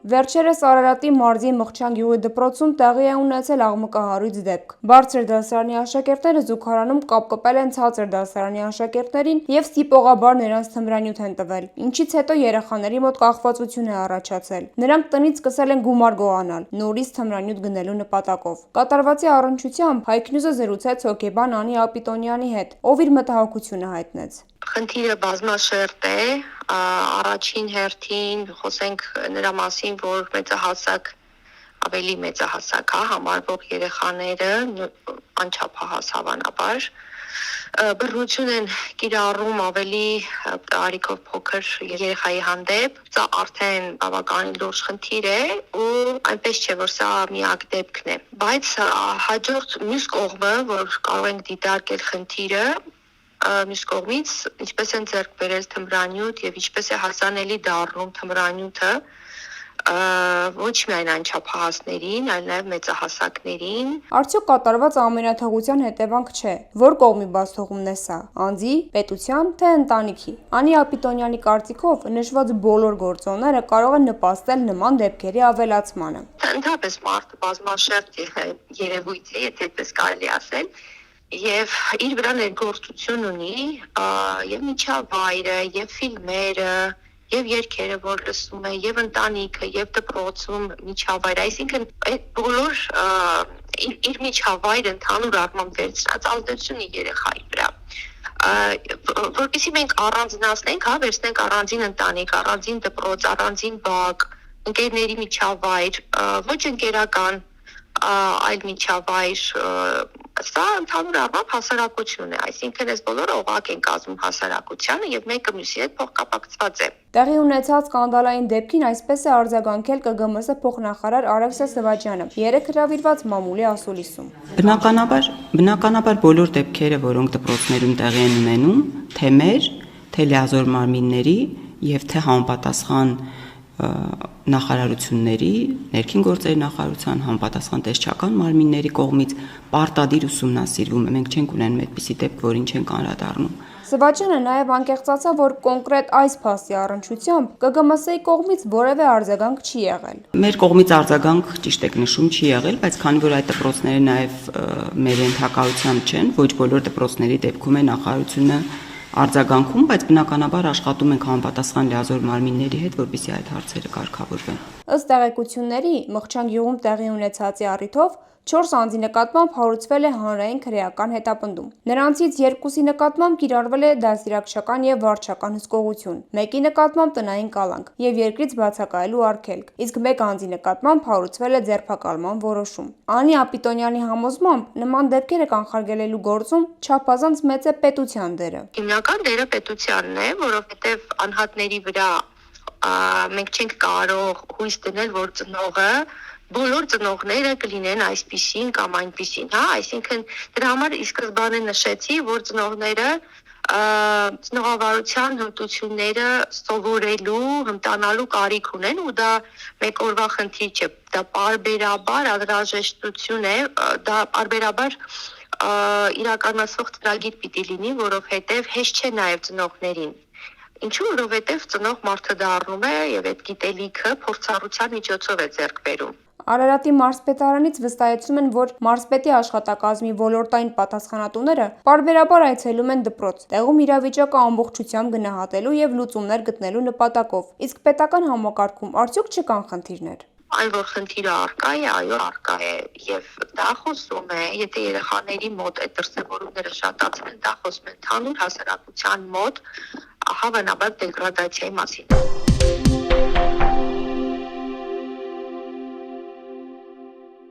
Վերջերս Արարատի մարզի Մղչան գյուղի դպրոցում տեղի է ունեցել աղմկահարույց դեպք։ Բարձր դասարանի աշակերտները զուգարանում կապկպել են ցածր դասարանի աշակերտներին և ստիպողաբար նրանց թմրանյութ են տվել, ինչից հետո երեխաների մոտ կախվածություն է առաջացել։ Նրանք տնից սկսել են գումար գողանալ, նորից թմրանյութ գնելու նպատակով։ Կատարվածի առնչությամբ Հայքնյուզը զրուցեց հոգեբան Անի Ապիտոնյանի հետ, ով իր մտահոգությունը հայտնեց։ Խնդիրը բազմաշերտ է, առաջին հերթին խոսենք նրա մասին, որ մեծահասակ, ավելի մեծահասակ համարվող երեխաները անչափահաս հավանաբար բռնություն են կիրառում ավելի տարիքով փոքր երեխայի հանդեպ, սա արդեն բավականին լուրջ խնդիր է ու այնպես չէ, որ սա միակ դեպքն է, բայց հաջորդ մյուս կողմը, որ կարող ենք դիտարկել խնդիրը, մյուս կողմից ինչպես են ձեռք բերել թմրանյութ և ինչպես է հասանելի դառնում թմրանյութը ոչ միայն անչափահասներին, այլ նաև մեծահասակներին։ Արդյոք կատարված ամենաթողության հետևանք չէ, որ կողմի բացթողումն է սա, անձի, պետության, թե ընտանիքի։ Անի Ապիտոնյանի կարծիքով նշված բոլոր գործոնները կարող են նպաստել նման դեպքերի ավելացմանը։ Ընդհանրապես մարդը բազմաշերտ երևույթ է, եթե այդպես կարելի ասել, և իր վրա ներգործություն ունի և միջավայրը, և ֆիլմերը, և երգերը, որ լսում է, և ընտանիքը, և դպրոցում միջավայրը, այսինքն այդ բոլոր իր միջավայրը ընդհանուր առմամբ վերցրած ազդեցություն ունի երեխայի վրա։ Որպեսզի մենք առանձնացնենք, վերցնենք առանձին ընտանիք, առանձին դպրոց, առանձին բակ, ընկերների միջավայր, ոչ ընկերական, այլ միջավայր, սա ընդհանուր առմամբ հասարակություն է, այսինքն այս բոլորը օղակ են կազմում հասարակությանը և մեկը մյուսի հետ փոխկապակցված է։ Տեղի ունեցած սկանդալային դեպքին այսպես է արձագանքել ԿԳՄՍ փոխնախարար Արաքսա Սվաջյանը, երեկ հրավիրված մամուլի ասուլիսում։ Բնականաբար բոլոր դեպքերը, որոնք դպրոցներում տեղի են ունենում, թե մեր, թե լիազոր մարմինների և թե համապատասխան նախարարությունների, ներքին գործերի նախարարության, համապատասխան տեսչական մարմինների կողմից պարտադիր ուսումնասիրվում է։ Մենք չենք ունենում այդպիսի դեպք, որին չենք անդրադառնում։ Սվաջյանը նաև անկեղծացավ, որ կոնկրետ այս փաստի առնչությամբ ԿԳՄՍ-ի կողմից որևէ արձագանք չի եղել։ Մեր կողմից արձագանք, ճիշտ եք նշում, չի եղել, բայց քանի որ այդ դպրոցները նաև մեր ենթակայությամբ չեն, ոչ բոլոր դպրոցների դեպքում է նախարարությունը արձագանքում, բայց բնականաբար աշխատում ենք համապատասխան լիազոր մարմինների հետ, որպեսզի այդ հարցերը կարգավորվեն։ Ըստ տեղեկությունների, Մղչան գյուղում տեղի ունեցածի առիթով 4 անձի նկատմամբ հարուցվել է հանրային քրեական հետապնդում։ Նրանցից 2-ի նկատմամբ կիրառվել է դաստիարակչական և վարչական հսկողություն, մեկի նկատմամբ տնային կալանք և երկրից բացակայելու արգելք, իսկ մեկ անձի նկատմամբ հարուցվել է ձերբակալման որոշում։ Անի Ապիտոնյանի համոզմամբ նման դեպքերը կանխարգելելու գործում չափազանց մեծ է պետության դերը։ Հիմնական դերը պետությանն է, որովհետև անհատների վրա մենք չենք կարող հույս դնել, որ ծնողը բոլոր ծնողները կլինեն այսպիսին կամ այնպիսին, այսինքն դրա համար ի սկզբանե նշեցի, որ ծնողները ծնողավարության հմտությունները սովորելու, հմտանալու կարիք ունեն ու դա մեկ օրվա խնդիր չէ, դա պարբերաբար անհրաժեշտություն է, դա պարբերաբար իրականացվող ծրագիր պիտի լինի, որովհետև հեշտ չէ նաև ծնողներին։ Ինչու՞, որովհետև ծնող մարդը դառնում է և այդ գիտելիքը փորձառության միջոցով է ձեռք բերում։ Արարատի մարզպետարանից վստահեցնում են, որ մարզպետի աշխատակազմի ոլորտային պատասխանատուները պարբերաբար այցելում են դպրոց, տեղում իրավիճակը ամբողջությամբ գնահատելու և լուծումներ գտնելու նպատակով, իսկ պետական համակարգում արդյոք չկան խնդիրներ։ Այն, որ խնդիրը առկա է, այո, առկա է և դա խոսում է, եթե երեխաների մոտ այդ դրսևորումները շատացել են, դա խոսում է ընդհանուր հասարակության մոտ հավանաբար դեգրադացիայի մասին։